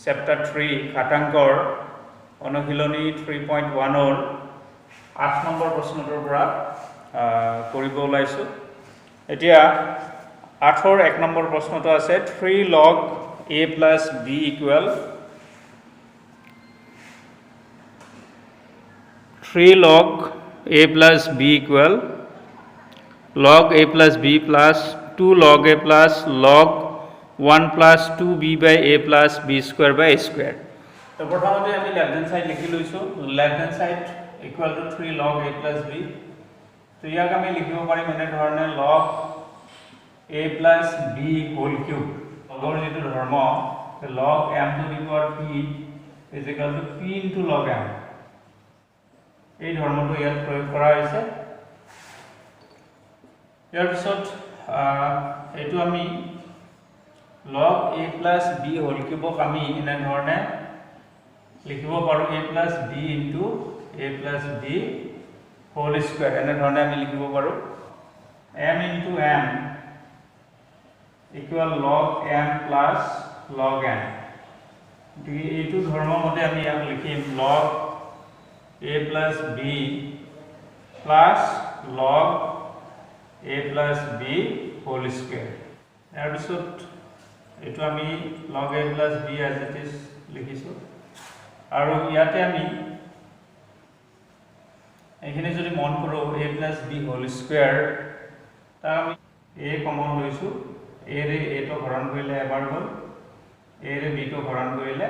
Chapter 3 ঘাতাংকৰ অনুশীলনী 3.1 8 number প্ৰশ্নটোৰ পৰা কৰিব ওলাইছো। এতিয়া 8ৰ 1 নম্বৰ প্ৰশ্নটো আছে 3 log a plus b equal 3 log a plus b equal log a plus b plus 2 log a plus log 1 plus 2b by a plus b square by a square. तो प्रथमते আমি left hand side लिखि लइছো left hand side equal to 3 log a plus b। तो ইয়াক আমি লিখিব পাৰিম এনে ধৰণে log a plus b whole cube লগৰ যেটো ধৰ্ম log m to the power p is equal to p into log m। এই ধৰ্মটো ইয়াত প্ৰয়োগ কৰা হৈছে। ইয়াৰ পিছত এটো আমি log a plus b whole cube আমি এনে ধৰণে লিখিব পাৰো a plus b into a plus b whole square এনে ধৰণে আমি লিখিব পাৰো m into m equal log m plus log n। এইটো ধৰ্ম মতে আমি ইয়াক লিখিম log a plus b plus log a plus b whole square। ইয়াৰ পিছত এটো আমি log a plus b as it is লিখিছো আৰু ইয়াতে আমি এখানে যদি মন করো a plus b whole square তার আমি a কমন লইছো a রে a তো হরণ কইলে এবাৰ হল a ৰে b তো হৰণ কইলে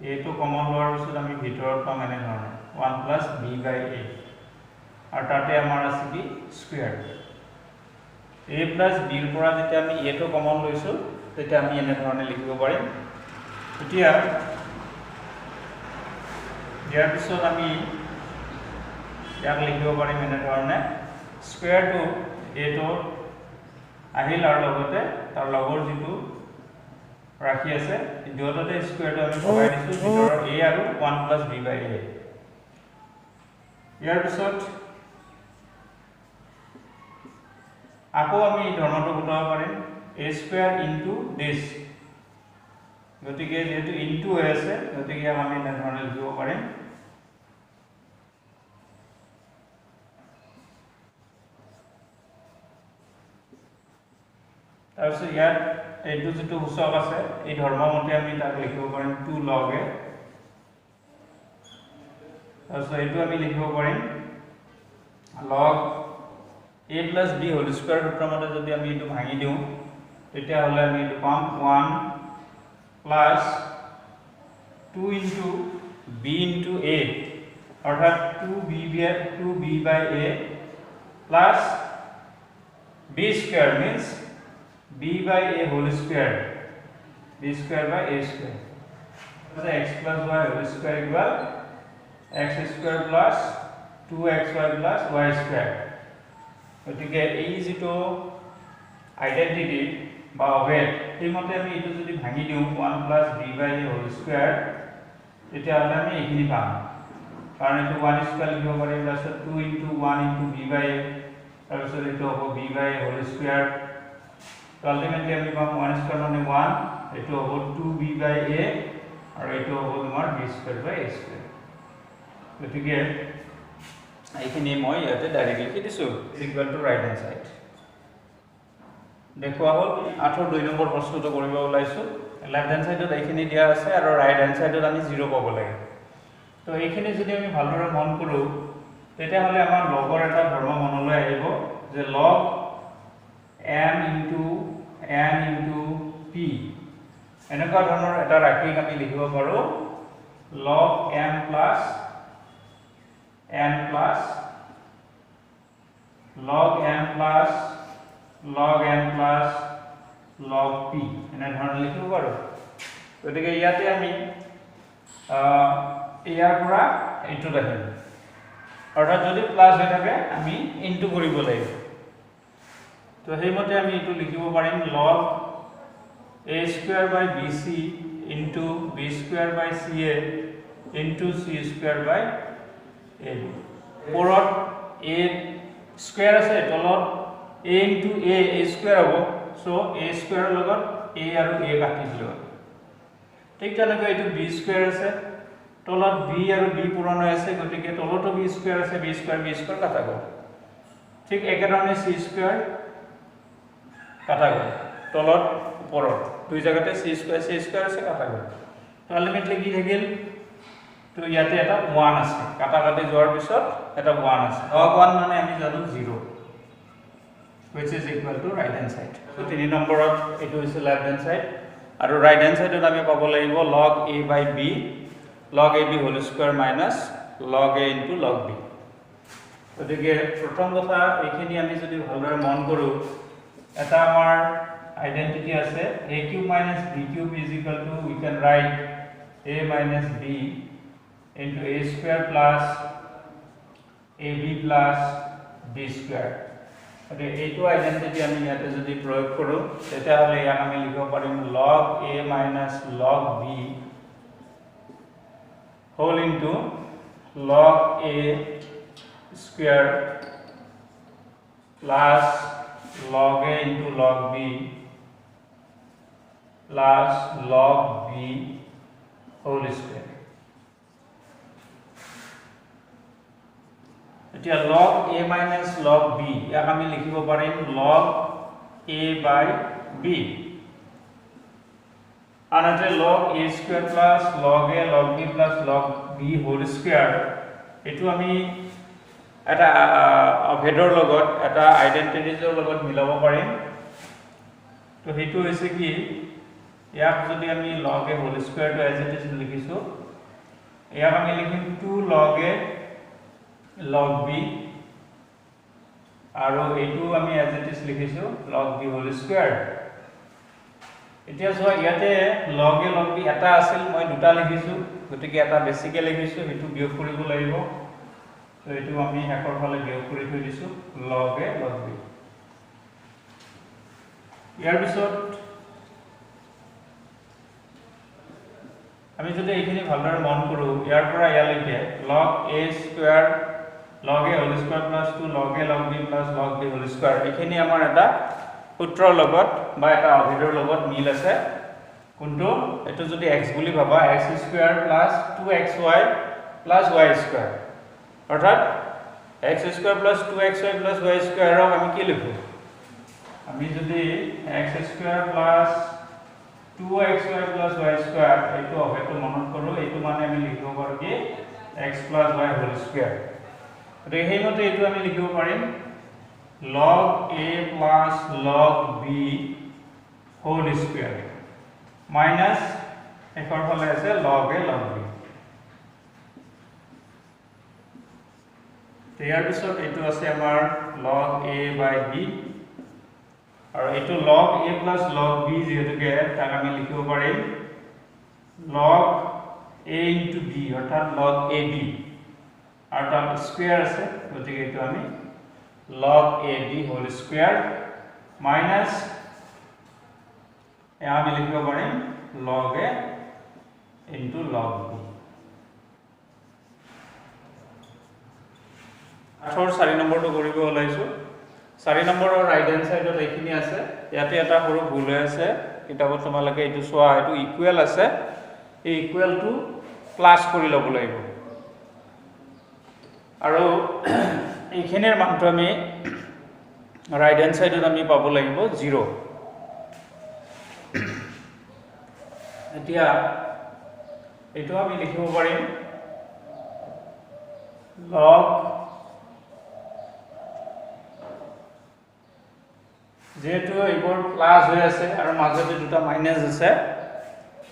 a তো কমন লোৱাৰ পিছত আমি ভিতৰত পাম এনে ধৰণে 1 plus b by a আৰু তাতে আমাৰ আছে কি স্কয়াৰ a plus b ৰ পৰা যেতিয়া আমি a তো কমন লৈছো তেতিয়া আমি এনে ধৰণে লিখিব পাৰিম। এতিয়া ইয়াৰ পিছত আমি ইয়াক লিখিব পাৰিম এনে ধৰণে স্কয়াৰ টু a তো আহিল আৰু লগতে তাৰ লগৰ যেটো ৰাখি আছে দুয়োটাতে স্কয়াৰটো আমি ভগাই দিছো ভিতৰৰ a আৰু 1 plus b by a। ইয়াৰ পিছত আকৌ আমি ধৰ্মটো বুটাব পাৰিম a square into this গতিকে যেহেতু ইনটু হৈ আছে গতিকে আমি এনে ধৰণে লিখিব পাৰিম তাৰপিছত ইয়াত এইটো যেটো সূচক আছে এই ধৰ্ম মতে আমি তাক লিখিব পাৰিম 2 log a। তাৰপিছত এইটো আমি লিখিব পাৰিম log a plus b whole square সূত্ৰ মতে যদি আমি এটো ভাঙি দিও তেতিয়া হলে আমি এটো পাম 1 plus 2 into b into a অর্থাৎ 2b by a plus b square means b by a whole square b square by a square so x plus y whole square equal x square plus 2xy plus y square। গতিকে এই যেটো identity বা wait এই মতে আমি এটো যদি ভাঙি দিও 1 plus b by a whole square তেতিয়া হলে আমি এইখিনি পাম কাৰণ এটো 1 স্কয়াৰ লিখিব পাৰি plus 2 into 1 into b by a তাৰপিছত এটো হ'ব b by a whole square তো আলটিমেটলি আমি পাম 1 স্কয়ার মানে 1 এটো হ'ব 2b by a আৰু এটো হ'ব তোমাৰ b square by a square। গতিকে এইখিনি মই ইয়াতে ডাইৰেক্ট লিখি দিছো equal to right hand side. দেখুৱা হল 8ৰ 2 নম্বৰ প্ৰশ্নটো কৰিব ওলাইছো লেফট হ্যান্ড সাইডত এইখিনি দিয়া আছে আৰু ৰাইট হ্যান্ড সাইডত আমি 0 পাব লাগে। তো এইখিনি যদি আমি ভালদৰে মন কৰো তেতিয়া হলে আমাৰ লগৰ এটা ধৰ্ম মনলৈ আহিব যে log m into n into p এনেকুৱা ধৰণৰ এটা ৰাশি আমি লিখিব পাৰো log m plus n plus log m plus log n plus log p এনে ধৰণে লিখিব পাৰো। গতিকে ইয়াতে আমি ইয়াৰ পৰা ইনটু ৰাখিম অৰ্থাৎ যদি প্লাস হৈ থাকে আমি ইনটু কৰিব লাগিব। তো সেইমতে আমি এটো লিখিব পাৰিম log a square by bc into b square by ca into c square by ab। ওপৰত a স্কয়ার আছে তলত a into a square হবো সো a square লগত a আৰু a কাটি দিলো ঠিক তেনেকৈ এটো b square আছে তলত b আৰু b পূৰণ হৈ আছে গতিকে তলতো b square আছে b square কাটা গ'ল ঠিক একেধৰণে c square কাটা গ'ল তলত ওপৰত দুই জায়গাতে c square আছে কাটা গ'ল তো আলটিমেটলি কি থাকিল তো ইয়াতে এটা 1 আছে কাটা কাটি যোৱাৰ পিছত এটা 1 আছে log 1 মানে আমি জানো 0 which is equal to right hand side so 3 নম্বৰত এটো হৈছে left hand side আৰু right hand side আমি পাব লাগিব log a by b log ab whole square minus log a into log b গতিকে প্ৰথম কথা এইখিনি আমি যদি ভালদৰে মন কৰো এটা আমাৰ আইডেন্টিটি আছে a cube minus b cube is equal to we can write a minus b into a square plus ab plus b square okay এইটো আইডেন্টিটি আমি ইয়াতে যদি প্ৰয়োগ কৰো তেতিয়া হলে ইয়াক আমি লিখিব পাৰিম log a minus log b whole into log a square plus log a into log b plus log b whole square এতিয়া log a minus log b ইয়াক আমি লিখিব পাৰিম log a by b আনহাতে log a square plus log a log b plus log b whole square এটো আমি এটা ভেদৰ লগত এটা আইডেন্টিটিৰ লগত মিলাব পাৰিম তো হেতু হৈছে কি ইয়াক যদি আমি log a whole square to as it is লিখিছো ইয়াক আমি লিখিম 2 log a log b আৰু এটো আমি as it is লিখিছো log b whole square এতিয়া সো ইয়াতে log a log b এটা আছিল মই দুটা লিখিছো গতিকে এটা বেসিকে লিখিছো হেতু বিয়োগ কৰিব লাগিব তো এটো আমি হেকৰ ফালে বিয়োগ কৰি থৈ দিছো log a log b ইয়াৰ পিছত আমি যদি এইখিনি ভালদৰে মন কৰো ইয়াৰ পৰা ইয়ালৈকে log a square log a whole square plus 2 log a log b plus log b whole square এখিনি আমাৰ এটা সূত্ৰৰ লগত বা এটা অভিধৰ লগত মিল আছে কোনটো এটো যদি x বুলি ভাবা x square plus 2xy plus y square অৰ্থাৎ x square plus 2xy plus y square ক আমি কি লিখো আমি যদি x square plus 2xy plus y square এইটো অভিধটো মনত কৰো এইটো মানে আমি লিখিব পাৰো কি x plus y whole square ৰেহেমতে এইটো আমি লিখিব পাৰিম log a plus log b whole square minus একৰ ফালে আছে log a log b ইয়াৰ পিছত এইটো আছে আমাৰ log a by b আৰু এইটো log a plus log b যেহেতুকে তাক আমি লিখিব পাৰিম log a into b অৰ্থাৎ log ab আৰু তার স্কয়ার আছে গতিকে এটো আমি log ab whole square minus আমি লিখিব পাৰিম log a into log b আঠৰ 4 নম্বৰটো কৰিব ওলাইছো 4 নম্বৰৰ ৰাইট হ্যান্ড সাইডত এইখিনি আছে ইয়াতে এটা সৰু ভুল হৈ আছে কিতাবত তোমালকে এটো সোয়া এটো ইকুয়াল আছে এই ইকুয়াল টু প্লাস কৰি লব লাগিব আৰু এইখিনিৰ মানটো আমি রাইট হ্যান্ড সাইডত আমি পাব লাগিব 0 এতিয়া এটো আমি লিখিব পাৰিম log যেহেতু এইবোৰ প্লাস হৈ আছে আৰু মাজতে দুটা মাইনাস আছে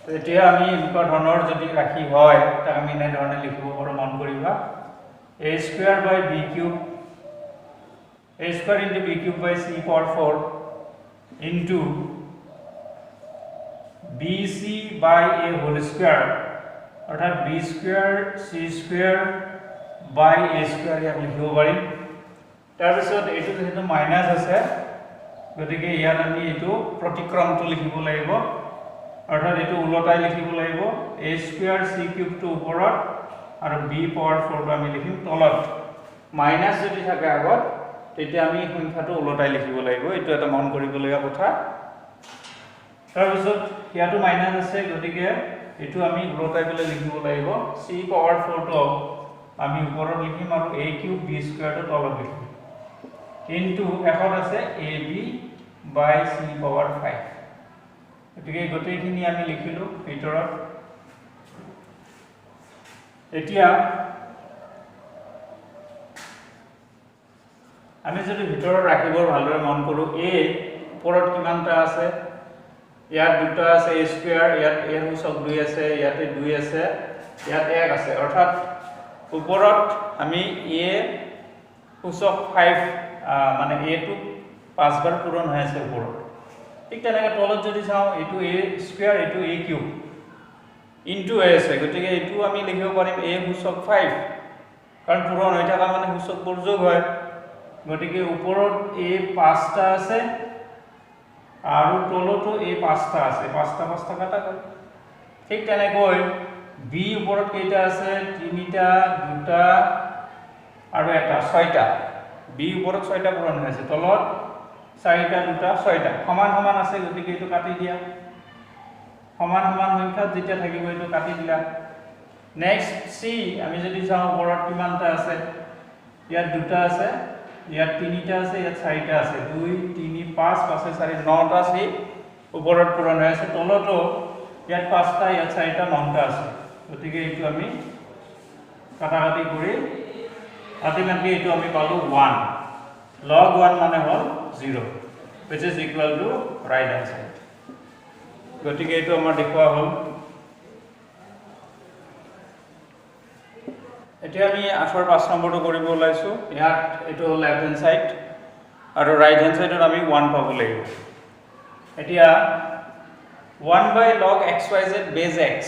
তো এতিয়া আমি এনেকুৱা ধৰণৰ যদি ৰাখি হয় তাক আমি এনে ধৰণে লিখিব পাৰো মন কৰিবা a square by b cube a square into b cube by c power 4 into bc by a whole square অর্থাৎ b square c square by a square ইয়াক লিখিব পাৰিম তাৰ পিছত এটো যেহেতু মাইনাস আছে গতিকে ইয়াত আমি এটো প্ৰতিক্ৰমটো লিখিব লাগিব অৰ্থাৎ এটো উলটাই লিখিব লাগিব a square c cube টো ওপৰত আৰু b power 4 টো আমি লিখিম তলত মাইনাস যদি থাকে আগত তেতিয়া আমি সংখ্যাটো ওলটাই লিখিব লাগিব এটো এটা মন কৰিবলগীয়া কথা তাৰ পিছত ইয়াটো মাইনাস আছে গতিকে এটো আমি ওলটাই পেলাই লিখিব লাগিব c পাৱাৰ 4 টো আমি ওপৰত লিখিম আৰু a কিউব b স্কয়াৰ টো তলত লিখিম ইনটু এখন আছে ab বাই c পাৱাৰ 5 গতিকে গোটেইখিনি আমি লিখিলো ভিতৰত এতিয়া আমি যদি ভিতৰত ৰাখিবৰ ভালদৰে মন কৰো a ওপৰত কিমানটা আছে ইয়াত দুটা আছে a স্কয়াৰ ইয়াত a সূচক 2 আছে ইয়াতে 2 আছে ইয়াত 1 আছে অৰ্থাৎ ওপৰত আমি a সূচক 5 মানে a টো 5 বাৰ পূৰণ হৈ আছে ওপৰত ঠিক তেনেকৈ তলত যদি চাও এটো a স্কয়াৰ এটো a কিউব ইনটু a আছে গতিকে এটো আমি লিখিব পাৰিম a সূচক 5 কাৰণ পূৰণ হৈ থকা মানে সূচকবোৰ যোগ হয় গতিকে ওপৰত a 5টা আছে আৰু তলতো a 5টা আছে 5টা কাটা গ'ল ঠিক তেনেকৈ b ওপৰত কেইটা আছে 3টা 2টা আৰু এটা 6টা b ওপৰত 6টা পূৰণ হৈ আছে তলত 4টা 2টা 6টা সমান সমান আছে গতিকে এটো কাটি দিয়া সমান সমান সংখ্যা যেতিয়া থাকিব এটো কাটি দিলা নেক্সট c আমি যদি চাও ওপৰত কিমানটা আছে ইয়াত দুটা আছে ইয়াত 3টা আছে ইয়াত 4টা আছে 2 3 5 5 4 9টা আছে ওপৰত পূৰণ হৈ আছে তলতো ইয়াত 5টা ইয়াত 4টা 9টা আছে গতিকে এইটো আমি কাটাকাটি কৰি আল্টিমেটলি এইটো আমি পালো 1 log 1 মানে হল 0 which is equal to right hand side গতিকে এইটো আমাৰ দেখুৱা হল এতিয়া আমি 8 নম্বৰটো কৰিব ওলাইছো ইয়াত এটো লেফট হ্যান্ড সাইড আৰু ৰাইট হ্যান্ড সাইডত আমি 1 পাব লাগিব এতিয়া 1 by log xyz base x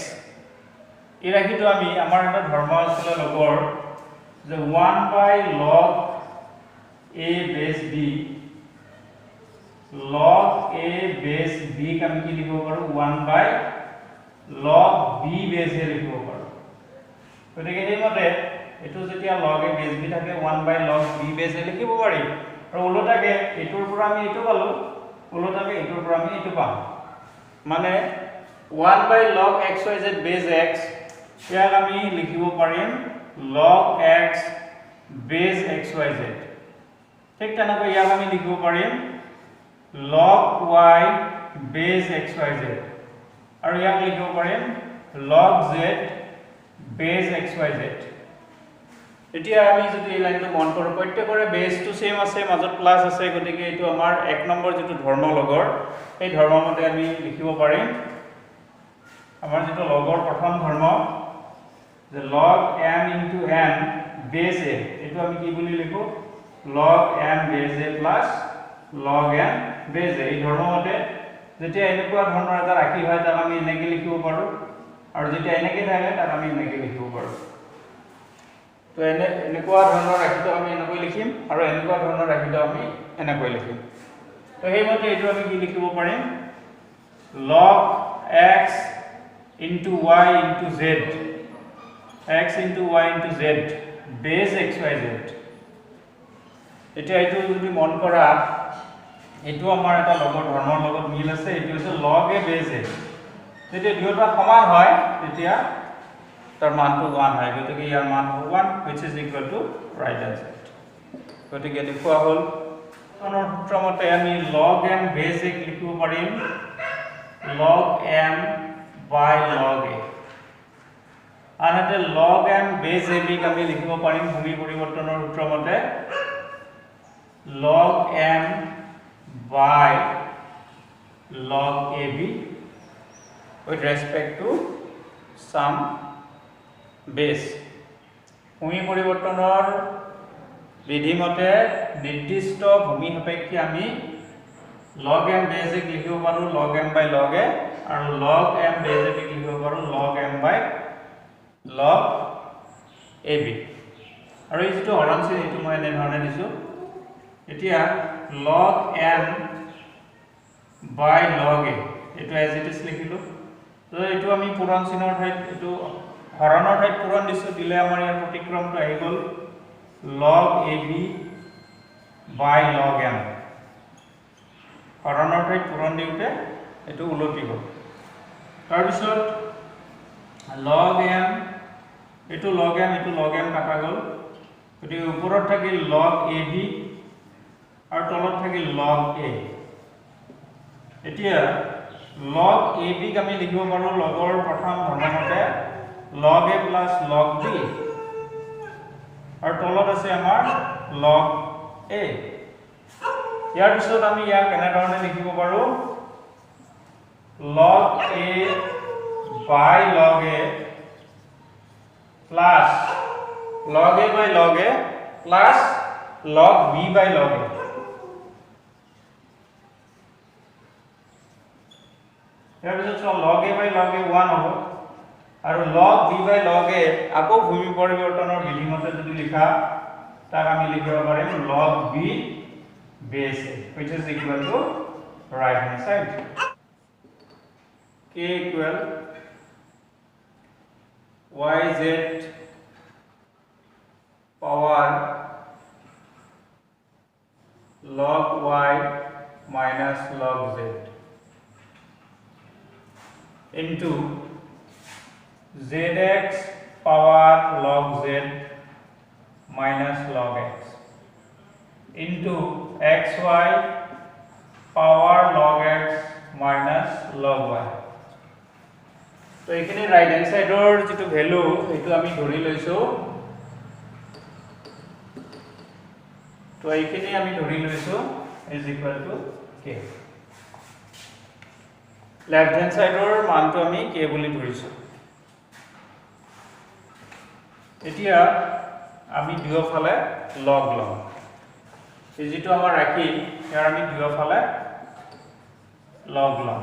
এই ৰাখিটো আমি আমাৰ এটা ধৰ্ম আছিল লগৰ যে 1 by log a base b log a base b আমি কি লিখিব পাৰো 1 by log b base a লিখিব পাৰো গতিকে এই মতে এটো যেতিয়া log a base b থাকে 1 by log b base a লিখিব পাৰি আৰু ওলটাকে এটোৰ পৰা আমি এটো পালো ওলটাকে এটোৰ পৰা আমি এটো পাম মানে 1 by log xyz base x ইয়াক আমি লিখিব পাৰিম log x base xyz ঠিক তেনেকৈ ইয়াক আমি লিখিব পাৰিম log y base xyz আৰু ইয়াক লিখিব পাৰিম log z base xyz এতিয়া আমি যদি এই লাইনটো মন কৰো প্ৰত্যেকৰে বেসটো সেম আছে মাজত প্লাস আছে গতিকে এটো আমাৰ 1 নম্বৰ যেটো ধৰ্ম লগৰ এই ধৰ্ম মতে আমি লিখিব পাৰিম আমাৰ যেটো লগৰ প্ৰথম ধৰ্ম যে log m into n base a এটো আমি কি বুলি লিখো log m base a plus log n base a এই ধৰ্ম মতে যেতিয়া এনেকুৱা ধৰণৰ এটা ৰাখি হয় তাক আমি এনেকৈ লিখিব পাৰো আৰু যেতিয়া এনেকৈ থাকে তাক আমি এনেকৈ লিখিব পাৰো তো এনেকুৱা ধৰণৰ ৰাখিটো আমি এনেকৈ লিখিম আৰু এনেকুৱা ধৰণৰ ৰাখিটো আমি এনেকৈ লিখিম তো এই মতে এইটো আমি কি লিখিব পাৰিম log x into y into z x into y into z base xyz এটা এইটো যদি মন কৰা এটো আমাৰ এটা লগৰ ধৰ্মৰ লগত মিল আছে এটো হৈছে log a base a যেতিয়া দুয়োটা সমান হয় তেতিয়া তাৰ মানটো 1 হয় গতিকে ইয়াৰ মান 1 which is equal to right hand side গতিকে লিখোৱা হল অনৰ সূত্ৰমতে আমি log m base a লিখিব পাৰিম log m by log a আনহাতে log m base a ক আমি লিখিব পাৰিম ভূমি পৰিৱৰ্তনৰ সূত্ৰমতে log m by log ab with respect to some base ভূমি পৰিৱৰ্তনৰ বিধিমতে নিৰ্দিষ্ট ভূমি সাপেক্ষে আমি log m base a লিখিব পাৰো log m by log a আৰু log m base a লিখিব পাৰো log m by log ab আৰু এই যেটো হৰণ চিন এটো মই এনে ধৰণে দিছো এতিয়া log m by log a এটো as it is লিখিলো তো এটো আমি পূৰণ চিনৰ ঠাইত এটো হৰণৰ ঠাইত পূৰণ দিছো দিলে আমাৰ ইয়াৰ প্ৰতিক্ৰমটো আহি গল log ab বাই লগ এম হৰণৰ ঠাইত পূৰণ দিওঁতে এইটো উলটি গ'ল তাৰপিছত লগ এম এইটো লগ এম কাটা গ'ল গতিকে ওপৰত থাকিল লগ এ বি আৰু তলত থাকিল লগ এ এতিয়া লগ এ বিক আমি লিখিব পাৰোঁ লগৰ প্ৰথম ধৰ্মমতে লগ এ প্লাছ লগ বি আৰু তলত আছে আমাৰ লগ এ ইয়াৰ পিছত আমি ইয়াক কেনেধৰণে লিখিব পাৰোঁ log a by log a plus log a by log a plus log b by log a ইয়াৰ পিছত log a by log a 1 হ'ব আৰু log b by log a আকৌ ভূমি পৰিৱৰ্তনৰ বিধিমতে যদি লিখা তাক আমি লিখিব পাৰিম log b base a which is equal to right hand side k equal yz power log y minus log z into zx power log z minus log x into xy power log x minus log y তো এইখিনি right hand সাইডৰ যেটো value এটো আমি ধৰি লৈছো তো এইখিনি আমি ধৰি লৈছো is equal to k left hand সাইডৰ মানটো আমি k বুলি ধৰিছো এতিয়া আমি দুয়োফালে লগ লম এই যেটো আমাৰ ৰাখি ইয়াৰ আমি দুয়োফালে লগ লম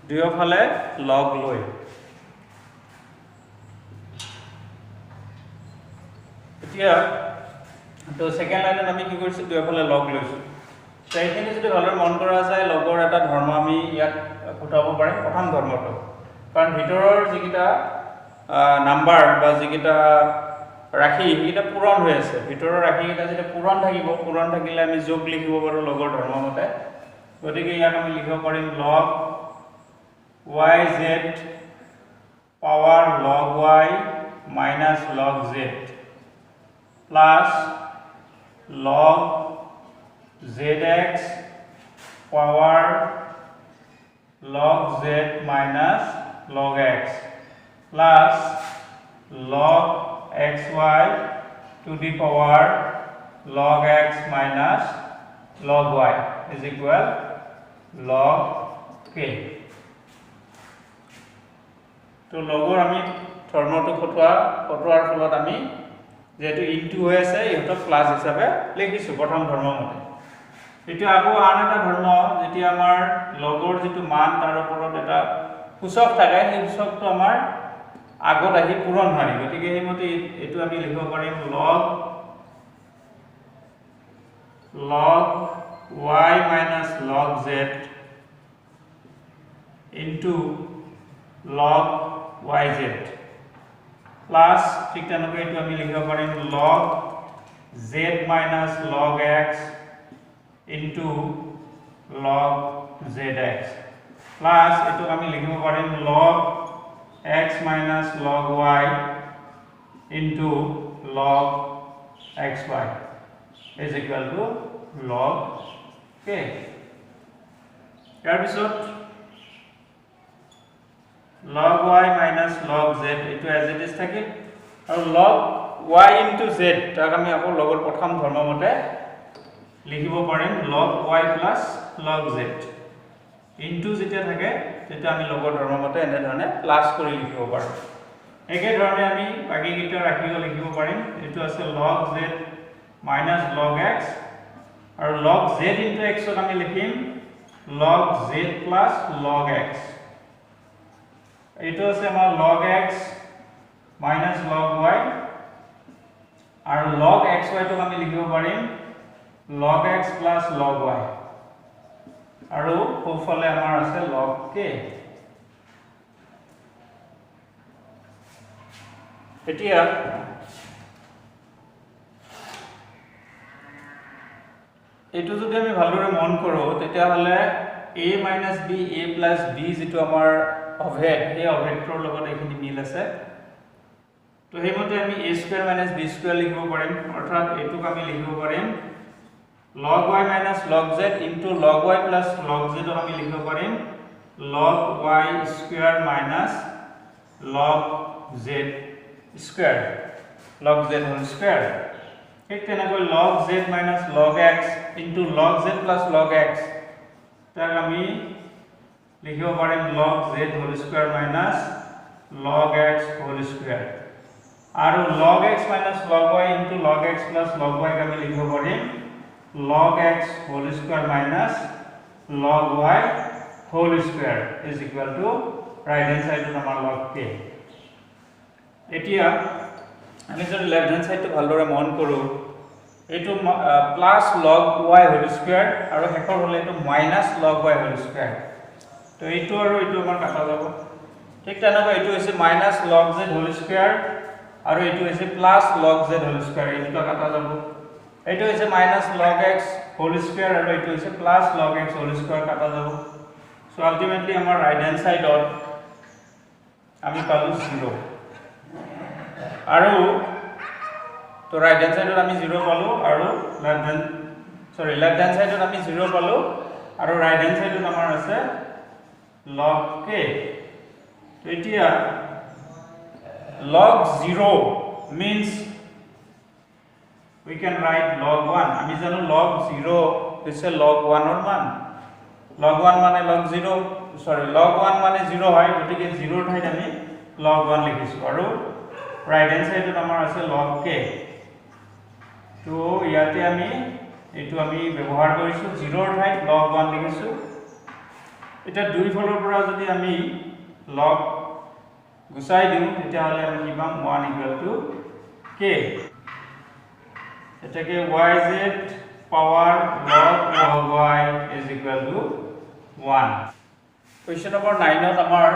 দুয়োফালে লগ লৈ এতিয়া তো সেকেন্ড লাইনত আমি কি কৰিছো দুয়োফালে লগ লৈছো তো এইখিনি যদি ভালদৰে মন কৰা যায় লগৰ এটা ধৰ্ম আমি ইয়াত ফুটাব পাৰিম প্ৰথম ধৰ্মটো কাৰণ ভিতৰৰ যিকিটা নাম্বাৰ বা যিকিটা ৰাখি এইটা পূৰণ হৈ আছে ভিতৰৰ ৰাখিকিটা যেটা পূৰণ থাকিলে আমি যোগ লিখিব পাৰো লগৰ ধৰ্মমতে গতিকে ইয়াক আমি লিখিব পাৰিম লগ yz power log y minus log z plus log zx power log z minus log x plus log xy to the power log x minus log y is equal log k তো লগৰ আমি ধৰ্মটো ফটোৱাৰ ফলত আমি যেটো into হৈ আছে ইহত প্লাস হিচাপে লিখিছো প্ৰথম ধৰ্মমতে এতিয়া আকৌ আন এটা ধৰ্ম যেতিয়া আমাৰ লগৰ যেটো মান তাৰ ওপৰত এটা সূচক থাকে সেই সূচকটো আমাৰ আগত আহি পূৰণ হয় গতিকে এইমতে এটো আমি লিখিব পাৰিম log y minus log z into log yz plus ঠিক তেনেকৈ এটো আমি লিখিব পাৰিম log z minus log x into log zx plus এটো আমি লিখিব পাৰিম log x minus log y into log xy is equal to log k ইয়াৰ পিছত log y minus log z etu as it is thakil aru log y into z tak ami ako logor prothom dharma mote likhibo parim log y plus log z into jeta thake তেতিয়া আমি লগৰ ধৰ্মমতে এনে ধৰণে plus কৰি লিখিব পাৰো একে ধৰণে আমি বাকি কিটা ৰাখিব লিখিব পাৰিম এটো আছে log z minus log x আৰু log z into x ক আমি লিখিম log z plus log x এটো আছে আমাৰ log x minus log y আৰু log xy টো আমি লিখিব পাৰিম log x plus log y আৰু কোফালে আমাৰ আছে log k এতিয়া এটো যদি আমি ভালদৰে মন কৰো তেতিয়া হলে a minus b a plus b যেটো আমাৰ অভেদ এই অভেদৰ লগত এখিনি মিল আছে তো হেমতে আমি a square minus b square লিখিব পাৰিম অৰ্থাৎ এটোক আমি লিখিব পাৰিম log y minus log z into log y plus log z আমি লিখিব পাৰিম log y square minus log z square log z whole square ঠিক তেনেকৈ log z minus log x into log z plus log x তাক আমি লিখিব পাৰিম log z whole square minus log x whole square আৰু log x minus log y into log x plus log y আমি লিখিব পাৰিম log x whole square minus log y whole square is equal to right hand side to আমাৰ log k এতিয়া আমি যদি left hand সাইডটো ভালদৰে মন কৰো এটো plus log y whole square আৰু হেকৰ হলে এটো minus log y whole square তো এটো আৰু এটো আমাৰ কাটা যাব ঠিক তেনেকৈ এটো হৈছে minus log z whole square আৰু এটো হৈছে plus log z whole square এই দুটো কাটা যাব এটো হৈছে minus log x whole square আৰু এটো হৈছে plus log x whole square কাটা যাব সো আলটিমেটলি আমাৰ ৰাইট হ্যান্ড সাইডত আমি পালো 0 আৰু তো ৰাইট হ্যান্ড সাইডত আমি 0 পালো আৰু লেফট হ্যান্ড সাইডত আমি 0 পালো আৰু ৰাইট হ্যান্ড সাইডত আমাৰ আছে log k তো এতিয়া log 0 means we can write log 1 আমি জানো log 0 is log 1 or মান log 1 মানে log 0 log 1 মানে 0 হয় গতিকে 0 ঠাইত আমি log 1 লিখিছো আৰু right hand side to আমাৰ আছে log k তো ইয়াতে আমি এটো আমি ব্যৱহাৰ কৰিছো 0 ৰ ঠাইত log 1 লিখিছো এটা দুই ফলৰ পৰা যদি আমি log গুচাই দিও তেতিয়া হলে আমি কি পাম 1 equal to k এটাকে yz power log y is equal to 1 Question number 9 ত আমাৰ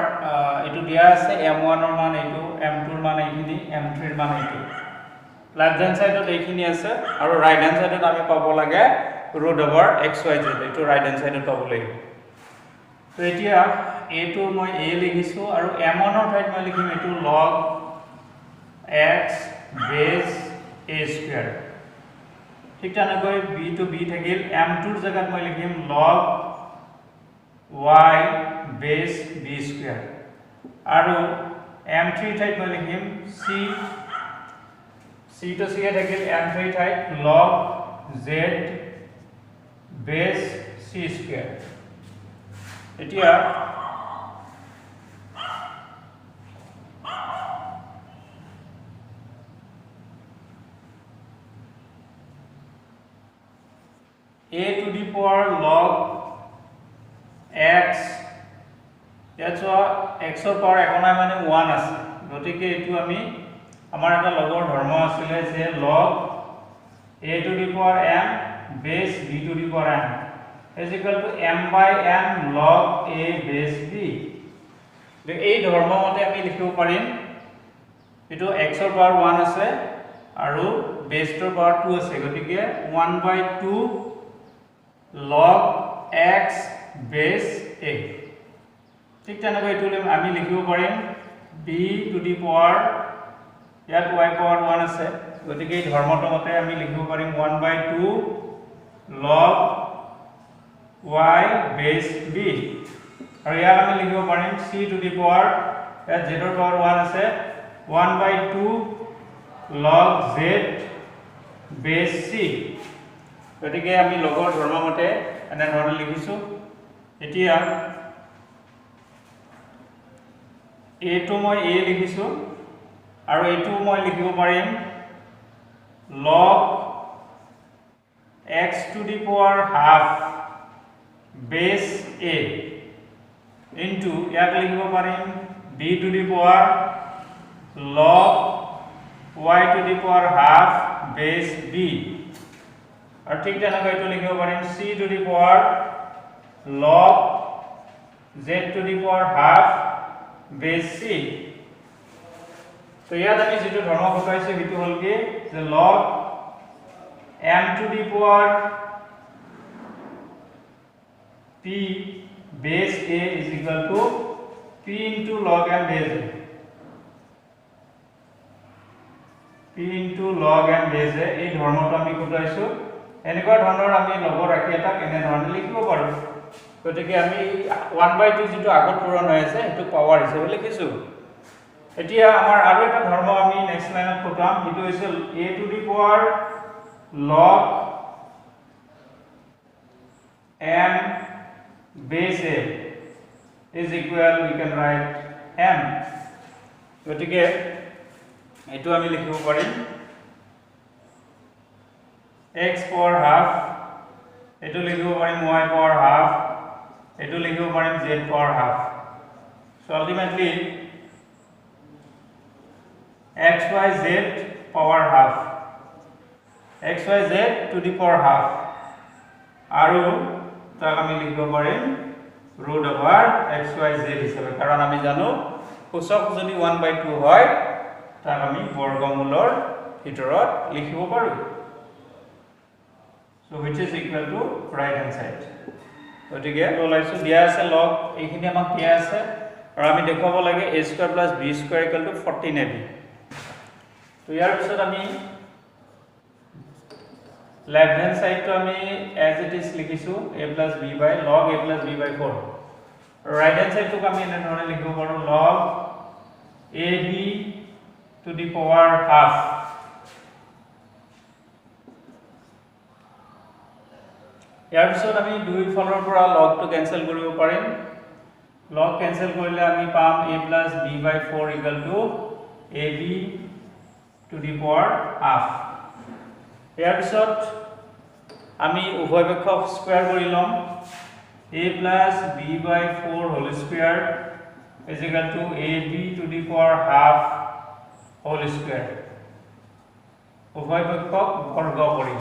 এটো দিয়া আছে m1 ৰ মান এটো m2 ৰ মান এইখিনি m3 ৰ মান এইটো লেফট হ্যান্ড সাইডত এইখিনি আছে আৰু রাইট হ্যান্ড সাইডত আমি পাব লাগে root over xyz এটো রাইট হ্যান্ড সাইডত পাব লাগিব তো এতিয়া এটো মই a লিখিছো আৰু m1 ৰ ঠাইত মই লিখিম এটো log x base a square ঠিক তেনেকৈ b to b থাকিল m2 ৰ জায়গাত মই লিখিম log y base b square আৰু m3 ঠাইত মই লিখিম c to c থাকিল m3 ঠাইত log z base c square এতিয়া a to the power log x that's why x ৰ পাৱাৰ একোনাই মানে 1 আছে গতিকে এটো আমি আমাৰ এটা লগৰ ধৰ্ম আছিল যে log a to the power m base b to the power m is equal to m by n log a base b এই ধৰ্ম মতে আমি লিখিব পাৰিম এটো x ৰ পাৱাৰ 1 আছে আৰু base ৰ পাৱাৰ 2 আছে গতিকে 1/2 log x base a ঠিক তেনেকৈ এটো আমি লিখিব পাৰিম b to the power ইয়াত y power 1 আছে গতিকে এই ধৰ্মটো মতে আমি লিখিব পাৰিম 1/2 log y base b আৰু ইয়াত আমি লিখিব পাৰিম c to the power ইয়াত z ৰ পাৱাৰ 1 আছে 1/2 log z base c গতিকে আমি লগৰ ধৰ্ম মতে এনে ধৰণে লিখিছো এতিয়া এইটো মই a লিখিছো আৰু এইটো মই লিখিব পাৰিম log x to the power half base a into ইয়াক লিখিব পাৰিম b to the power log y to the power half base b और ठीक তেনেকৈ এইটো লিখিব পাৰিম c to the power log z to the power half base c তো ইয়াত আমি যেটো ধৰ্ম বসাইছে হেতু হল কি যে log m to the power p base a is equal to p into log m base a p into log m base a এই ধৰ্মটো আমি কোটাইছো এনেকুৱা ধৰণৰ আমি লগ ৰাখি এটা এনে ধৰণে লিখিব পাৰো গতিকে আমি 1/2 যেটো আগত পূৰণ হৈ আছে এটো পাৱাৰ হিচাপে লিখিছো এতিয়া আমাৰ আৰু এটা ধৰ্ম আমি নেক্সট লাইনত কোটাম এটো হৈছে a to the power log m base a is equal we can write m গতিকে এটো আমি লিখিব পাৰিম x power half এটো লিখিব পাৰিম y power half এটো লিখিব পাৰিম z power half so ultimately xyz power half xyz to the power half আৰু তাক আমি লিখিব পাৰিম root over xyz হিচাপে কাৰণ আমি জানো সূচক যদি 1/2 হয় তাক আমি বৰ্গমূলৰ ভিতৰত লিখিব পাৰো so which is equal to right hand side গতিকে ওলাইছো দিয়া আছে log এইখিনি আমাক দিয়া আছে আৰু আমি দেখাব লাগে a square plus b square equal to 14ab তো ইয়াৰ পিছত আমি left hand side to আমি as it is লিখিছো a plus b by log a plus b by 4 right hand side to আমি এনে ধৰণে লিখিব পাৰো log ab to the power half ইয়াৰ পিছত আমি দুই ফলৰ পৰা log টো ক্যান্সেল কৰিব পাৰিম log ক্যান্সেল কৰিলে আমি পাম a plus b by 4 equal to ab to the power half ইয়াৰ পিছত আমি উভয় পক্ষক স্কয়াৰ কৰি লম a plus b by 4 whole square is equal to ab to the power half whole square উভয় পক্ষক বৰ্গ কৰি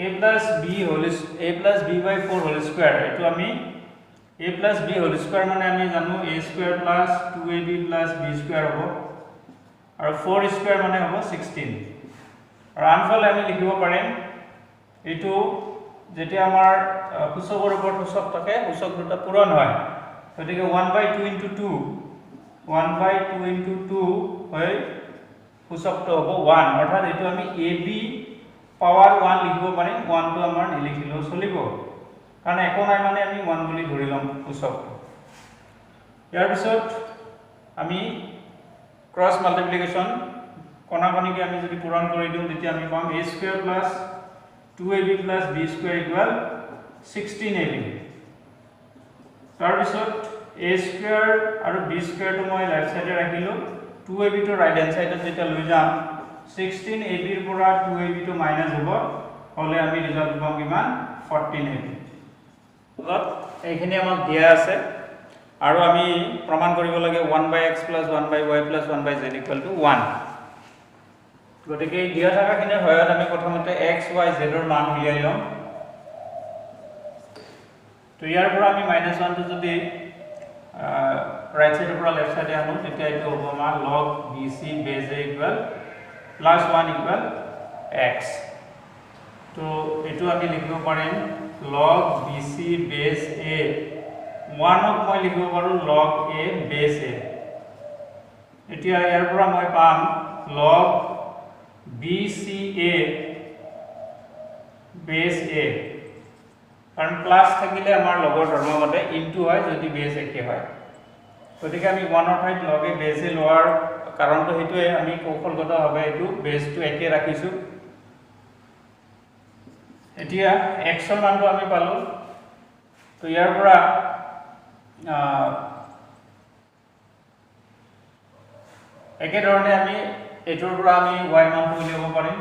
a plus b by 4 whole square এটো আমি a plus b whole square মানে আমি জানো a square plus 2ab plus b square হ'ব আৰু 4 square মানে হ'ব 16 আৰু আনফালে আমি লিখিব পাৰিম এটো যেতিয়া আমাৰ সূচকৰ ওপৰত সূচক থাকে সূচক দুটা পূৰণ হয় গতিকে 1/2 into 2 1/2 into 2 হয় সূচকটো হ'ব 1 অৰ্থাৎ এটো আমি ab পাৱাৰ 1 লিখিব পাৰিম 1 টো আমাৰ নিলিখিলেও চলিব কাৰণ একো নাই মানে আমি 1 বুলি ধৰি লম সূচকটো ইয়াৰ পিছত আমি ক্ৰস মাল্টিপ্লিকেশন কোনাকণিকে আমি যদি পূৰণ কৰি দিও তেতিয়া আমি পাম a square plus 2ab plus b square equal 16ab তাৰ পিছত a square আৰু b square টো মই লেফট সাইডে ৰাখিলো 2ab টো ৰাইট হ্যান্ড সাইডত যেটা লৈ যাম 16ab ৰ পৰা 2ab টো মাইনাস হ'ব হলে আমি ৰিজাল্ট পাম কিমান 14ab লগত এইখিনি আমাক দিয়া আছে আৰু আমি প্ৰমাণ কৰিব লাগে 1/x + 1/y + 1/z = 1 গতিকে দিয়া থাকাখিনি হয়ত আমি প্ৰথমতে x y z ৰ মান উলিয়াই লম তো ইয়াৰ পৰা আমি -1 টো যদি ৰাইট সাইডৰ পৰা লেফট সাইডে আনো তেতিয়া এইটো হ'ব আমাৰ log bc base a +1 = x তো এটো আমি লিখিব পাৰিম log bc base a 1 ক মই লিখিব পাৰো log a base a এতিয়া ইয়াৰ পৰা মই পাম log bca base a কাৰণ প্লাস থাকিলে আমাৰ লগৰ ধৰ্ম মতে ইনটু হয় যদি বেস একে হয় গতিকে আমি 1 ৰ ঠাইত log a base a লোৱাৰ কাৰণটো হেতুৱে আমি কৌশলগতভাৱে এটো বেসটো একে ৰাখিছো এতিয়া x ৰ মানটো আমি পালো তো ইয়াৰ পৰা একে ধৰণে আমি এটোৰ পৰা আমি y মানটো উলিয়াব পাৰিম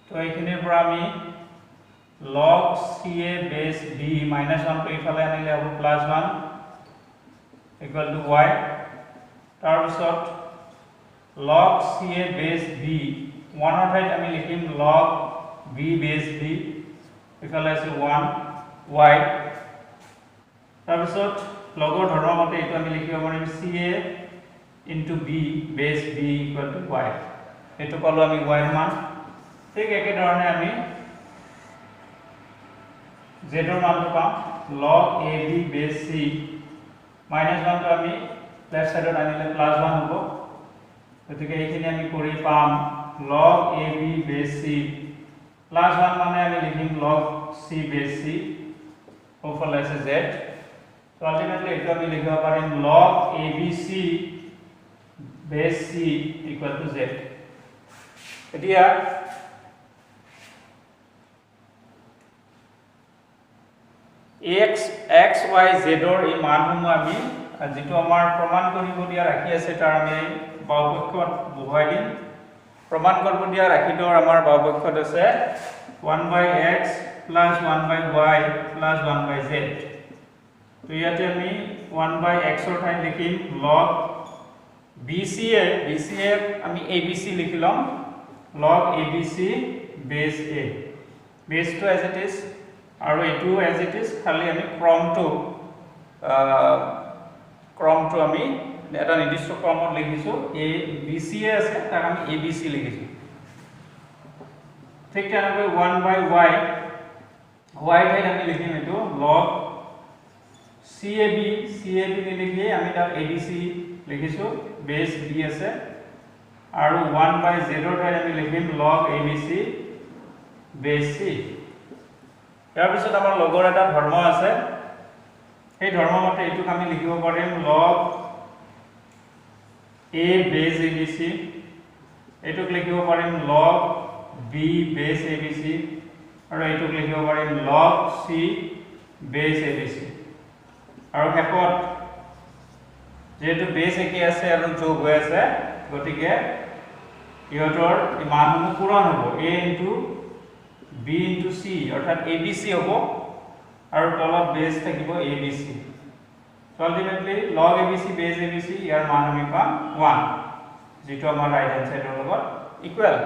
তো এইখিনিৰ পৰা আমি log ca base b -1 টো ইফালে আনিলে হ'ব +1 equal to y তাৰ পিছত log ca base b 1 ৰ ঠাইত আমি লিখিম log b base b ইফালে আছে 1 y তাৰ পিছত লগৰ ধৰ্ম মতে এটো আমি লিখিব পাৰিম ca into b base b equal to y এটো পালো আমি y ৰ মান ঠিক একে ধৰণে আমি z ৰ মানটো পাম log ab base c -1 টো আমি লেফট সাইডত আনিলে +1 হ'ব গতিকে এইখিনি আমি কৰি পাম log ab base c +1 মানে আমি লিখিম log c base c ওফালে আছে z তো আলটিমেটলি এটো আমি লিখিব পাৰিম log abc base c equal to z এতিয়া x y z ৰ এই মানসমূহ আমি যেটো আমাৰ প্ৰমাণ কৰিব দিয়া ৰাখি আছে তাৰ আমি বাওপক্ষত বহুৱাই দিম প্ৰমাণ কৰিব দিয়া ৰাখিটোৰ আমাৰ বাওপক্ষত আছে 1/x + 1/y + 1/z তো ইয়াতে আমি 1/x ৰ ঠাইত লিখিম log bca আমি abc লিখিলাম log abc base a base to as it is আৰু এটো as it is খালি আমি ক্ৰমটো আমি এটা নিৰ্দিষ্ট ক্ৰমত লিখিছো a bca আছে তাক আমি abc লিখিছো ঠিক তেনেকৈ 1/y ঠাইত আমি লিখিম এটো log cab নিলিখি আমি তাক abc লিখিছো base b আছে আৰু 1/z ৰ ঠাইত আমি লিখিম log abc base c ইয়াৰ পিছত আমাৰ লগৰ এটা ধৰ্ম আছে এই ধৰ্ম মতে এটোক আমি লিখিব পাৰিম log a base abc এটোক লিখিব পাৰিম log b base abc আৰু এটোক লিখিব পাৰিম log c base abc আৰু হেকত যেহেতু বেস একে আছে আৰু যোগ হৈ আছে গতিকে ইহতৰ মানসমূহ পূৰণ হ'ব a into b into c অৰ্থাৎ abc হ'ব আৰু তলত বেস থাকিব abc so ultimately log abc base abc ইয়াৰ মান আমি পাম 1 যেটো আমাৰ ৰাইট হ্যান্ড সাইডৰ লগত ইকুৱেল